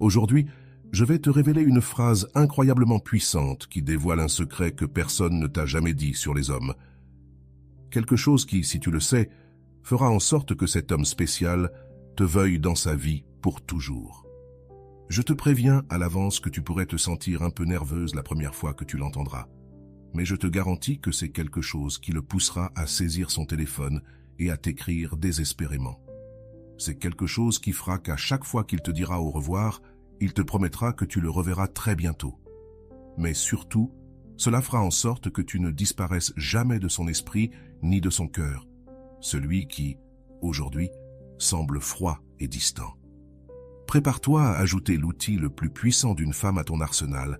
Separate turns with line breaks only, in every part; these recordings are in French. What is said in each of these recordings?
Aujourd'hui, je vais te révéler une phrase incroyablement puissante qui dévoile un secret que personne ne t'a jamais dit sur les hommes. Quelque chose qui, si tu le sais, fera en sorte que cet homme spécial te veuille dans sa vie pour toujours. Je te préviens à l'avance que tu pourrais te sentir un peu nerveuse la première fois que tu l'entendras. Mais je te garantis que c'est quelque chose qui le poussera à saisir son téléphone et à t'écrire désespérément. C'est quelque chose qui fera qu'à chaque fois qu'il te dira au revoir, il te promettra que tu le reverras très bientôt. Mais surtout, cela fera en sorte que tu ne disparaisses jamais de son esprit ni de son cœur, celui qui, aujourd'hui, semble froid et distant. Prépare-toi à ajouter l'outil le plus puissant d'une femme à ton arsenal,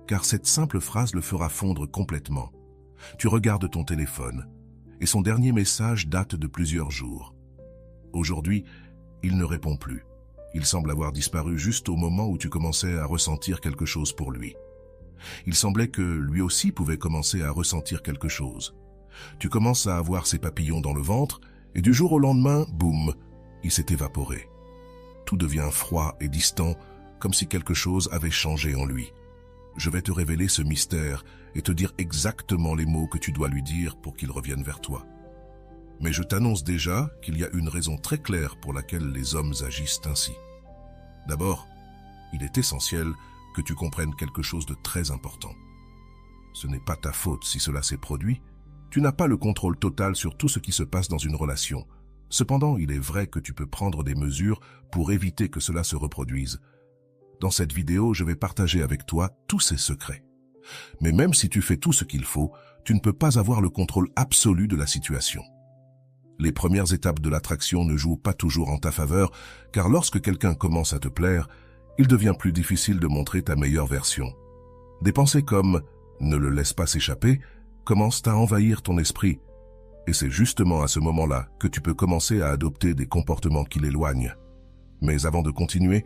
car cette simple phrase le fera fondre complètement. Tu regardes ton téléphone, et son dernier message date de plusieurs jours. Aujourd'hui, il ne répond plus. Il semble avoir disparu juste au moment où tu commençais à ressentir quelque chose pour lui. Il semblait que lui aussi pouvait commencer à ressentir quelque chose. Tu commences à avoir ses papillons dans le ventre, et du jour au lendemain, boum, il s'est évaporé. Tout devient froid et distant, comme si quelque chose avait changé en lui. Je vais te révéler ce mystère et te dire exactement les mots que tu dois lui dire pour qu'il revienne vers toi. Mais je t'annonce déjà qu'il y a une raison très claire pour laquelle les hommes agissent ainsi. D'abord, il est essentiel que tu comprennes quelque chose de très important. Ce n'est pas ta faute si cela s'est produit. Tu n'as pas le contrôle total sur tout ce qui se passe dans une relation. Cependant, il est vrai que tu peux prendre des mesures pour éviter que cela se reproduise. Dans cette vidéo, je vais partager avec toi tous ces secrets. Mais même si tu fais tout ce qu'il faut, tu ne peux pas avoir le contrôle absolu de la situation. Les premières étapes de l'attraction ne jouent pas toujours en ta faveur, car lorsque quelqu'un commence à te plaire, il devient plus difficile de montrer ta meilleure version. Des pensées comme « ne le laisse pas s'échapper » commencent à envahir ton esprit. Et c'est justement à ce moment-là que tu peux commencer à adopter des comportements qui l'éloignent. Mais avant de continuer,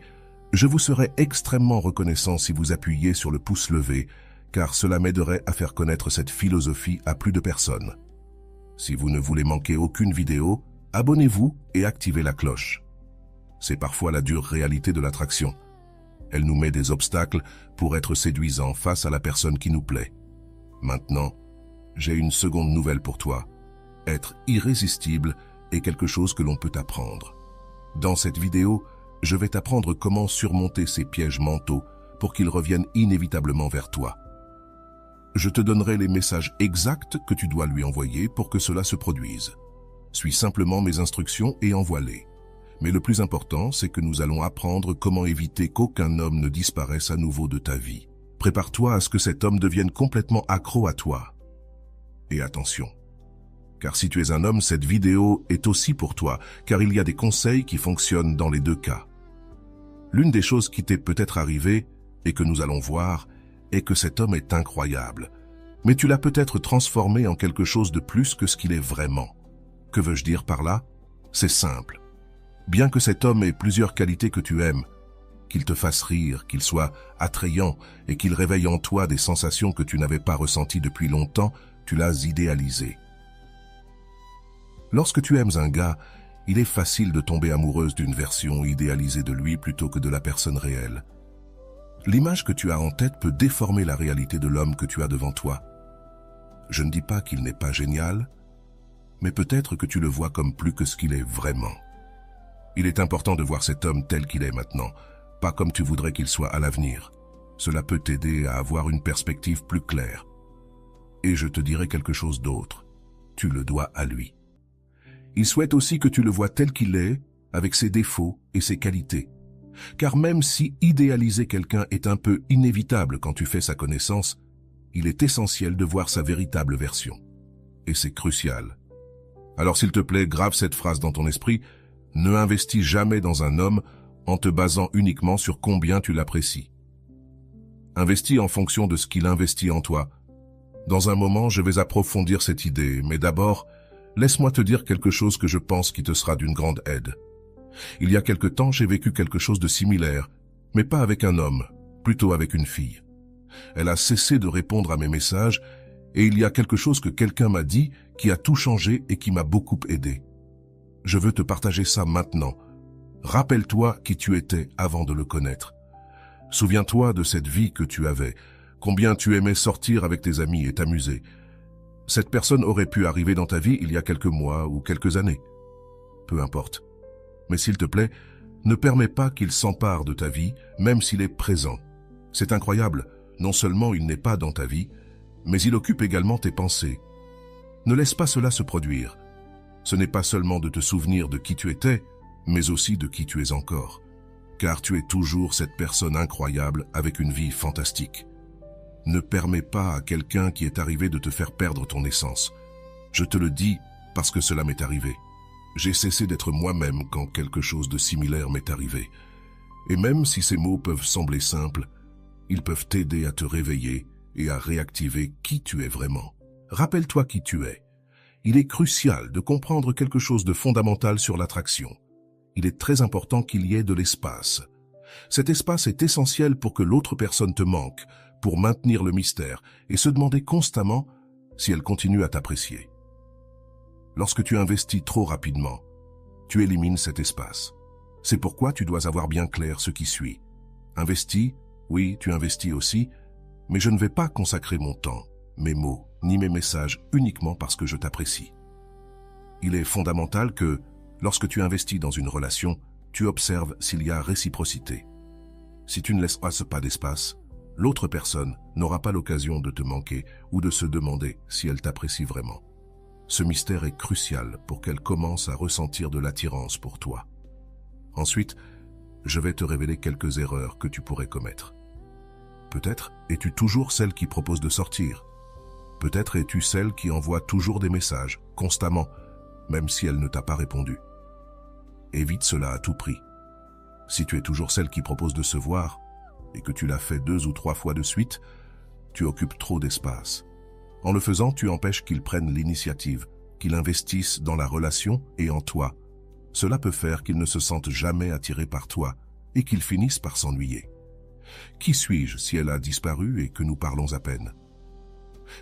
je vous serais extrêmement reconnaissant si vous appuyiez sur le pouce levé, car cela m'aiderait à faire connaître cette philosophie à plus de personnes. Si vous ne voulez manquer aucune vidéo, abonnez-vous et activez la cloche. C'est parfois la dure réalité de l'attraction. Elle nous met des obstacles pour être séduisants face à la personne qui nous plaît. Maintenant, j'ai une seconde nouvelle pour toi. Être irrésistible est quelque chose que l'on peut apprendre. Dans cette vidéo, je vais t'apprendre comment surmonter ces pièges mentaux pour qu'ils reviennent inévitablement vers toi. Je te donnerai les messages exacts que tu dois lui envoyer pour que cela se produise. Suis simplement mes instructions et envoie-les. Mais le plus important, c'est que nous allons apprendre comment éviter qu'aucun homme ne disparaisse à nouveau de ta vie. Prépare-toi à ce que cet homme devienne complètement accro à toi. Et attention, car si tu es un homme, cette vidéo est aussi pour toi, car il y a des conseils qui fonctionnent dans les deux cas. L'une des choses qui t'est peut-être arrivée, et que nous allons voir, est que cet homme est incroyable. Mais tu l'as peut-être transformé en quelque chose de plus que ce qu'il est vraiment. Que veux-je dire par là? C'est simple. Bien que cet homme ait plusieurs qualités que tu aimes, qu'il te fasse rire, qu'il soit attrayant et qu'il réveille en toi des sensations que tu n'avais pas ressenties depuis longtemps, tu l'as idéalisé. Lorsque tu aimes un gars, il est facile de tomber amoureuse d'une version idéalisée de lui plutôt que de la personne réelle. L'image que tu as en tête peut déformer la réalité de l'homme que tu as devant toi. Je ne dis pas qu'il n'est pas génial, mais peut-être que tu le vois comme plus que ce qu'il est vraiment. Il est important de voir cet homme tel qu'il est maintenant, pas comme tu voudrais qu'il soit à l'avenir. Cela peut t'aider à avoir une perspective plus claire. Et je te dirai quelque chose d'autre. Tu le dois à lui. Il souhaite aussi que tu le vois tel qu'il est, avec ses défauts et ses qualités. Car même si idéaliser quelqu'un est un peu inévitable quand tu fais sa connaissance, il est essentiel de voir sa véritable version. Et c'est crucial. Alors s'il te plaît, grave cette phrase dans ton esprit, ne investis jamais dans un homme en te basant uniquement sur combien tu l'apprécies. Investis en fonction de ce qu'il investit en toi. Dans un moment, je vais approfondir cette idée, mais d'abord, laisse-moi te dire quelque chose que je pense qui te sera d'une grande aide. Il y a quelque temps, j'ai vécu quelque chose de similaire, mais pas avec un homme, plutôt avec une fille. Elle a cessé de répondre à mes messages, et il y a quelque chose que quelqu'un m'a dit qui a tout changé et qui m'a beaucoup aidé. Je veux te partager ça maintenant. Rappelle-toi qui tu étais avant de le connaître. Souviens-toi de cette vie que tu avais, combien tu aimais sortir avec tes amis et t'amuser. Cette personne aurait pu arriver dans ta vie il y a quelques mois ou quelques années. Peu importe. Mais s'il te plaît, ne permets pas qu'il s'empare de ta vie, même s'il est présent. C'est incroyable, non seulement il n'est pas dans ta vie, mais il occupe également tes pensées. Ne laisse pas cela se produire. Ce n'est pas seulement de te souvenir de qui tu étais, mais aussi de qui tu es encore. Car tu es toujours cette personne incroyable avec une vie fantastique. Ne permets pas à quelqu'un qui est arrivé de te faire perdre ton essence. Je te le dis parce que cela m'est arrivé. J'ai cessé d'être moi-même quand quelque chose de similaire m'est arrivé. Et même si ces mots peuvent sembler simples, ils peuvent t'aider à te réveiller et à réactiver qui tu es vraiment. Rappelle-toi qui tu es. Il est crucial de comprendre quelque chose de fondamental sur l'attraction. Il est très important qu'il y ait de l'espace. Cet espace est essentiel pour que l'autre personne te manque, pour maintenir le mystère et se demander constamment si elle continue à t'apprécier. Lorsque tu investis trop rapidement, tu élimines cet espace. C'est pourquoi tu dois avoir bien clair ce qui suit. Investis, oui, tu investis aussi, mais je ne vais pas consacrer mon temps, mes mots, ni mes messages uniquement parce que je t'apprécie. Il est fondamental que, lorsque tu investis dans une relation, tu observes s'il y a réciprocité. Si tu ne laisses pas d'espace, l'autre personne n'aura pas l'occasion de te manquer ou de se demander si elle t'apprécie vraiment. Ce mystère est crucial pour qu'elle commence à ressentir de l'attirance pour toi. Ensuite, je vais te révéler quelques erreurs que tu pourrais commettre. Peut-être es-tu toujours celle qui propose de sortir. Peut-être es-tu celle qui envoie toujours des messages, constamment, même si elle ne t'a pas répondu. Évite cela à tout prix. Si tu es toujours celle qui propose de se voir, et que tu l'as fait 2 ou 3 fois de suite, tu occupes trop d'espace. En le faisant, tu empêches qu'ils prennent l'initiative, qu'ils investissent dans la relation et en toi. Cela peut faire qu'ils ne se sentent jamais attirés par toi et qu'ils finissent par s'ennuyer. Qui suis-je si elle a disparu et que nous parlons à peine?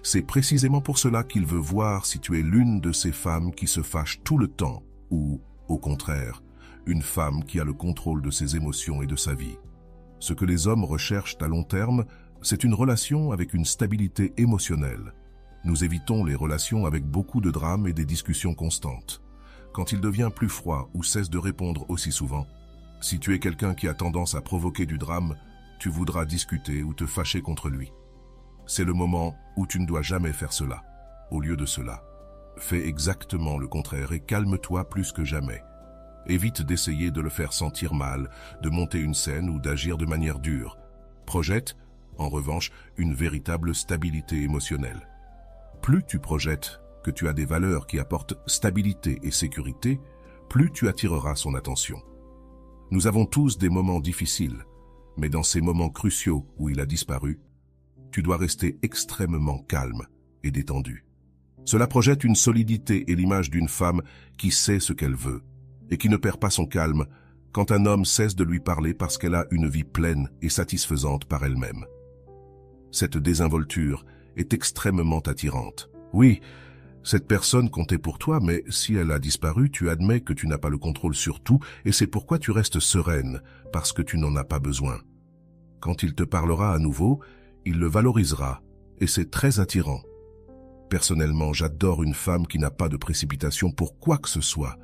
C'est précisément pour cela qu'il veut voir si tu es l'une de ces femmes qui se fâchent tout le temps ou, au contraire, une femme qui a le contrôle de ses émotions et de sa vie. Ce que les hommes recherchent à long terme, c'est une relation avec une stabilité émotionnelle. Nous évitons les relations avec beaucoup de drames et des discussions constantes. Quand il devient plus froid ou cesse de répondre aussi souvent, si tu es quelqu'un qui a tendance à provoquer du drame, tu voudras discuter ou te fâcher contre lui. C'est le moment où tu ne dois jamais faire cela. Au lieu de cela, fais exactement le contraire et calme-toi plus que jamais. Évite d'essayer de le faire sentir mal, de monter une scène ou d'agir de manière dure. Projette, en revanche, une véritable stabilité émotionnelle. Plus tu projettes que tu as des valeurs qui apportent stabilité et sécurité, plus tu attireras son attention. Nous avons tous des moments difficiles, mais dans ces moments cruciaux où il a disparu, tu dois rester extrêmement calme et détendu. Cela projette une solidité et l'image d'une femme qui sait ce qu'elle veut et qui ne perd pas son calme quand un homme cesse de lui parler parce qu'elle a une vie pleine et satisfaisante par elle-même. Cette désinvolture est extrêmement attirante. Oui, cette personne comptait pour toi, mais si elle a disparu, tu admets que tu n'as pas le contrôle sur tout et c'est pourquoi tu restes sereine, parce que tu n'en as pas besoin. Quand il te parlera à nouveau, il le valorisera et c'est très attirant. Personnellement, j'adore une femme qui n'a pas de précipitation pour quoi que ce soit.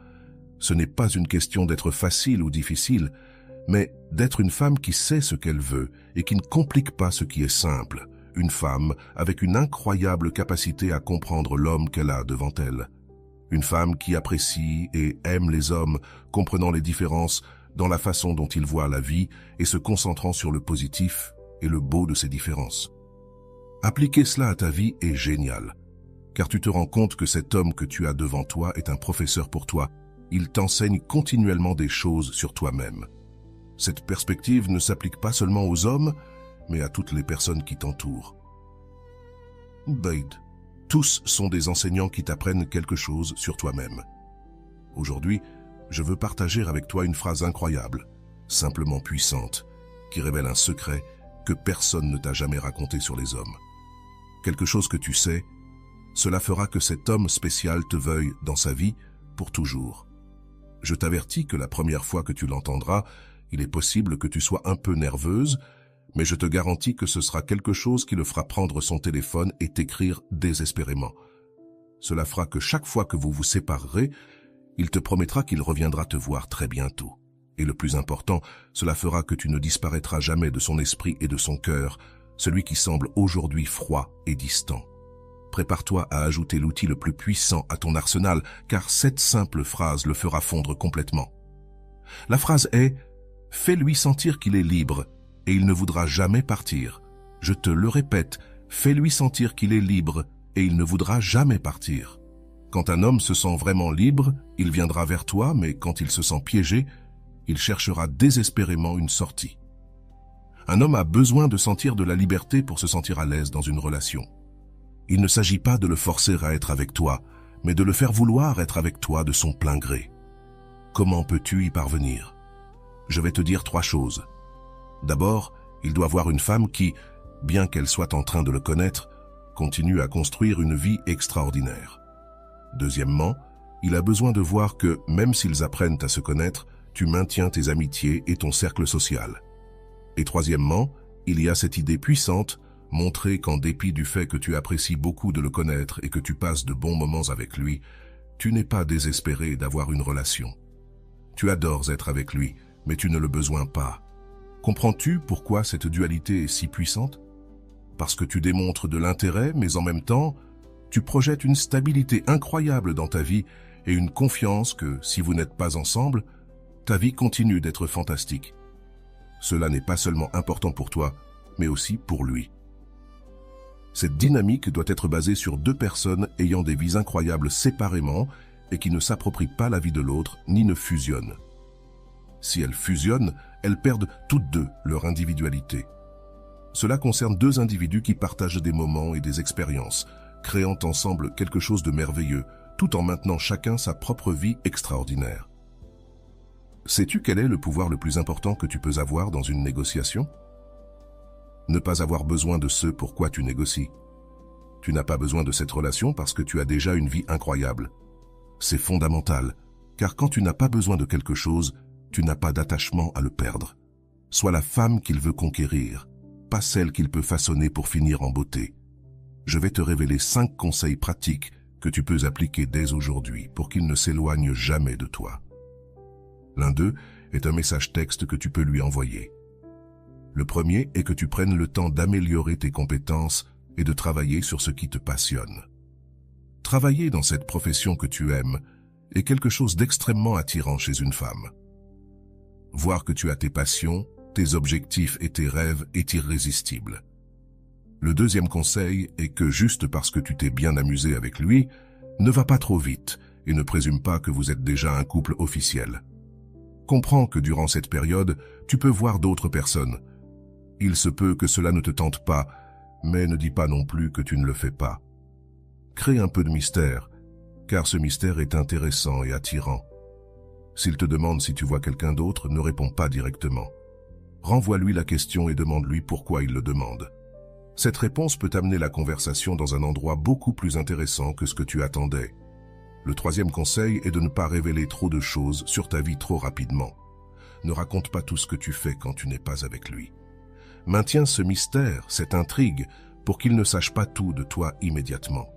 Ce n'est pas une question d'être facile ou difficile, mais d'être une femme qui sait ce qu'elle veut et qui ne complique pas ce qui est simple. Une femme avec une incroyable capacité à comprendre l'homme qu'elle a devant elle. Une femme qui apprécie et aime les hommes, comprenant les différences dans la façon dont ils voient la vie et se concentrant sur le positif et le beau de ces différences. Appliquer cela à ta vie est génial, car tu te rends compte que cet homme que tu as devant toi est un professeur pour toi. Il t'enseigne continuellement des choses sur toi-même. Cette perspective ne s'applique pas seulement aux hommes, mais à toutes les personnes qui t'entourent. Bade, tous sont des enseignants qui t'apprennent quelque chose sur toi-même. Aujourd'hui, je veux partager avec toi une phrase incroyable, simplement puissante, qui révèle un secret que personne ne t'a jamais raconté sur les hommes. Quelque chose que tu sais, cela fera que cet homme spécial te veuille dans sa vie pour toujours. Je t'avertis que la première fois que tu l'entendras, il est possible que tu sois un peu nerveuse, mais je te garantis que ce sera quelque chose qui le fera prendre son téléphone et t'écrire désespérément. Cela fera que chaque fois que vous vous séparerez, il te promettra qu'il reviendra te voir très bientôt. Et le plus important, cela fera que tu ne disparaîtras jamais de son esprit et de son cœur, celui qui semble aujourd'hui froid et distant. Prépare-toi à ajouter l'outil le plus puissant à ton arsenal, car cette simple phrase le fera fondre complètement. La phrase est « Fais-lui sentir qu'il est libre et il ne voudra jamais partir. » Je te le répète, fais-lui sentir qu'il est libre et il ne voudra jamais partir. Quand un homme se sent vraiment libre, il viendra vers toi, mais quand il se sent piégé, il cherchera désespérément une sortie. Un homme a besoin de sentir de la liberté pour se sentir à l'aise dans une relation. Il ne s'agit pas de le forcer à être avec toi, mais de le faire vouloir être avec toi de son plein gré. Comment peux-tu y parvenir? Je vais te dire 3 choses. D'abord, il doit voir une femme qui, bien qu'elle soit en train de le connaître, continue à construire une vie extraordinaire. Deuxièmement, il a besoin de voir que, même s'ils apprennent à se connaître, tu maintiens tes amitiés et ton cercle social. Et troisièmement, il y a cette idée puissante, montrer qu'en dépit du fait que tu apprécies beaucoup de le connaître et que tu passes de bons moments avec lui, tu n'es pas désespéré d'avoir une relation. Tu adores être avec lui, mais tu ne le besoins pas. Comprends-tu pourquoi cette dualité est si puissante? Parce que tu démontres de l'intérêt, mais en même temps, tu projettes une stabilité incroyable dans ta vie et une confiance que, si vous n'êtes pas ensemble, ta vie continue d'être fantastique. Cela n'est pas seulement important pour toi, mais aussi pour lui. Cette dynamique doit être basée sur 2 personnes ayant des vies incroyables séparément et qui ne s'approprient pas la vie de l'autre ni ne fusionnent. Si elles fusionnent, elles perdent toutes 2 leur individualité. Cela concerne 2 individus qui partagent des moments et des expériences, créant ensemble quelque chose de merveilleux, tout en maintenant chacun sa propre vie extraordinaire. Sais-tu quel est le pouvoir le plus important que tu peux avoir dans une négociation? Ne pas avoir besoin de ce pourquoi tu négocies. Tu n'as pas besoin de cette relation parce que tu as déjà une vie incroyable. C'est fondamental, car quand tu n'as pas besoin de quelque chose, tu n'as pas d'attachement à le perdre. Sois la femme qu'il veut conquérir, pas celle qu'il peut façonner pour finir en beauté. Je vais te révéler 5 conseils pratiques que tu peux appliquer dès aujourd'hui pour qu'il ne s'éloigne jamais de toi. L'un d'eux est un message texte que tu peux lui envoyer. Le premier est que tu prennes le temps d'améliorer tes compétences et de travailler sur ce qui te passionne. Travailler dans cette profession que tu aimes est quelque chose d'extrêmement attirant chez une femme. Voir que tu as tes passions, tes objectifs et tes rêves est irrésistible. Le deuxième conseil est que juste parce que tu t'es bien amusé avec lui, ne va pas trop vite et ne présume pas que vous êtes déjà un couple officiel. Comprends que durant cette période, tu peux voir d'autres personnes. Il se peut que cela ne te tente pas, mais ne dis pas non plus que tu ne le fais pas. Crée un peu de mystère, car ce mystère est intéressant et attirant. S'il te demande si tu vois quelqu'un d'autre, ne réponds pas directement. Renvoie-lui la question et demande-lui pourquoi il le demande. Cette réponse peut amener la conversation dans un endroit beaucoup plus intéressant que ce que tu attendais. Le troisième conseil est de ne pas révéler trop de choses sur ta vie trop rapidement. Ne raconte pas tout ce que tu fais quand tu n'es pas avec lui. Maintiens ce mystère, cette intrigue, pour qu'il ne sache pas tout de toi immédiatement.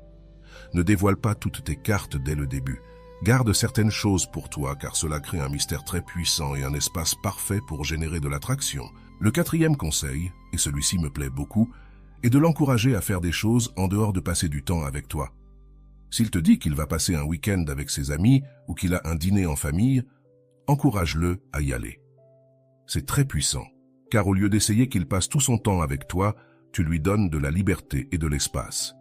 Ne dévoile pas toutes tes cartes dès le début. Garde certaines choses pour toi, car cela crée un mystère très puissant et un espace parfait pour générer de l'attraction. Le quatrième conseil, et celui-ci me plaît beaucoup, est de l'encourager à faire des choses en dehors de passer du temps avec toi. S'il te dit qu'il va passer un week-end avec ses amis ou qu'il a un dîner en famille, encourage-le à y aller. C'est très puissant, car au lieu d'essayer qu'il passe tout son temps avec toi, tu lui donnes de la liberté et de l'espace.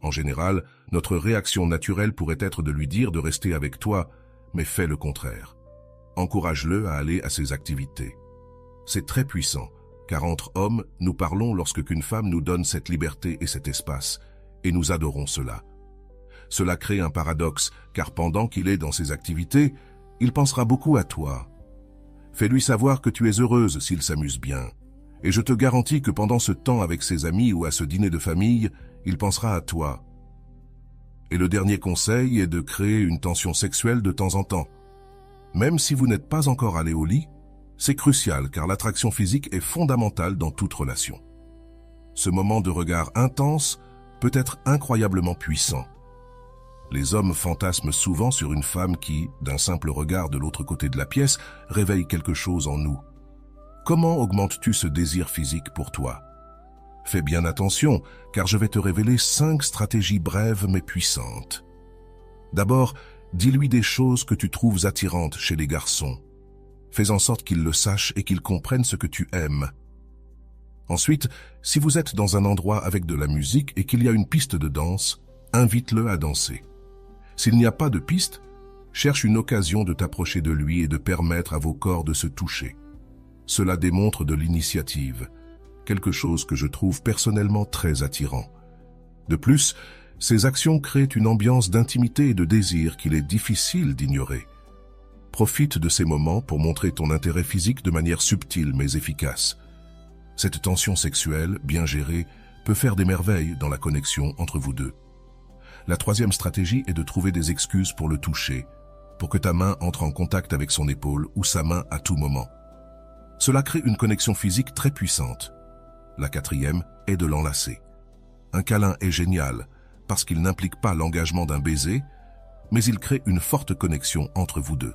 En général, notre réaction naturelle pourrait être de lui dire de rester avec toi, mais fais le contraire. Encourage-le à aller à ses activités. C'est très puissant, car entre hommes, nous parlons lorsque qu'une femme nous donne cette liberté et cet espace, et nous adorons cela. Cela crée un paradoxe, car pendant qu'il est dans ses activités, il pensera beaucoup à toi. Fais-lui savoir que tu es heureuse s'il s'amuse bien. Et je te garantis que pendant ce temps avec ses amis ou à ce dîner de famille, il pensera à toi. Et le dernier conseil est de créer une tension sexuelle de temps en temps. Même si vous n'êtes pas encore allé au lit, C'est crucial car l'attraction physique est fondamentale dans toute relation. Ce moment de regard intense peut être incroyablement puissant. Les hommes fantasment souvent sur une femme qui, d'un simple regard de l'autre côté de la pièce, réveille quelque chose en nous. Comment augmentes-tu ce désir physique pour toi? Fais bien attention, car je vais te révéler 5 stratégies brèves mais puissantes. D'abord, dis-lui des choses que tu trouves attirantes chez les garçons. Fais en sorte qu'ils le sachent et qu'ils comprennent ce que tu aimes. Ensuite, si vous êtes dans un endroit avec de la musique et qu'il y a une piste de danse, invite-le à danser. S'il n'y a pas de piste, cherche une occasion de t'approcher de lui et de permettre à vos corps de se toucher. Cela démontre de l'initiative, quelque chose que je trouve personnellement très attirant. De plus, ces actions créent une ambiance d'intimité et de désir qu'il est difficile d'ignorer. Profite de ces moments pour montrer ton intérêt physique de manière subtile mais efficace. Cette tension sexuelle, bien gérée, peut faire des merveilles dans la connexion entre vous deux. La troisième stratégie est de trouver des excuses pour le toucher, pour que ta main entre en contact avec son épaule ou sa main à tout moment. Cela crée une connexion physique très puissante. La quatrième est de l'enlacer. Un câlin est génial parce qu'il n'implique pas l'engagement d'un baiser, mais il crée une forte connexion entre vous deux.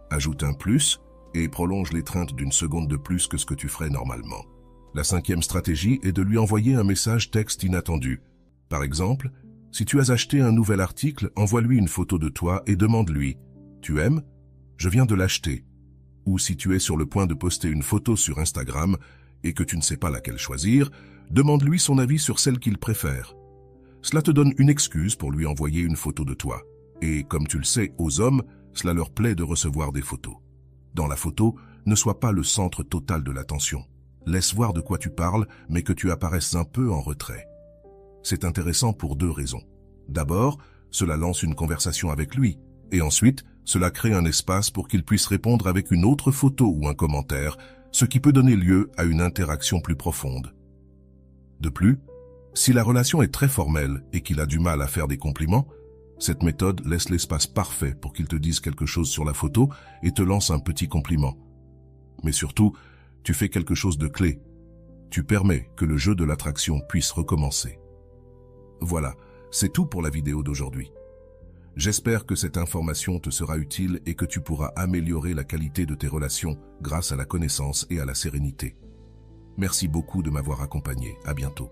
Ajoute un plus et prolonge l'étreinte d'une seconde de plus que ce que tu ferais normalement. La cinquième stratégie est de lui envoyer un message texte inattendu. Par exemple, si tu as acheté un nouvel article, envoie-lui une photo de toi et demande-lui « Tu aimes ? Je viens de l'acheter » ou si tu es sur le point de poster une photo sur Instagram et que tu ne sais pas laquelle choisir, demande-lui son avis sur celle qu'il préfère. Cela te donne une excuse pour lui envoyer une photo de toi. Et comme tu le sais, aux hommes, cela leur plaît de recevoir des photos. Dans la photo, ne sois pas le centre total de l'attention. Laisse voir de quoi tu parles, mais que tu apparaisses un peu en retrait. C'est intéressant pour 2 raisons. D'abord, cela lance une conversation avec lui, et ensuite, cela crée un espace pour qu'il puisse répondre avec une autre photo ou un commentaire, ce qui peut donner lieu à une interaction plus profonde. De plus, si la relation est très formelle et qu'il a du mal à faire des compliments, cette méthode laisse l'espace parfait pour qu'il te dise quelque chose sur la photo et te lance un petit compliment. Mais surtout, tu fais quelque chose de clé. Tu permets que le jeu de l'attraction puisse recommencer. Voilà, c'est tout pour la vidéo d'aujourd'hui. J'espère que cette information te sera utile et que tu pourras améliorer la qualité de tes relations grâce à la connaissance et à la sérénité. Merci beaucoup de m'avoir accompagné. À bientôt.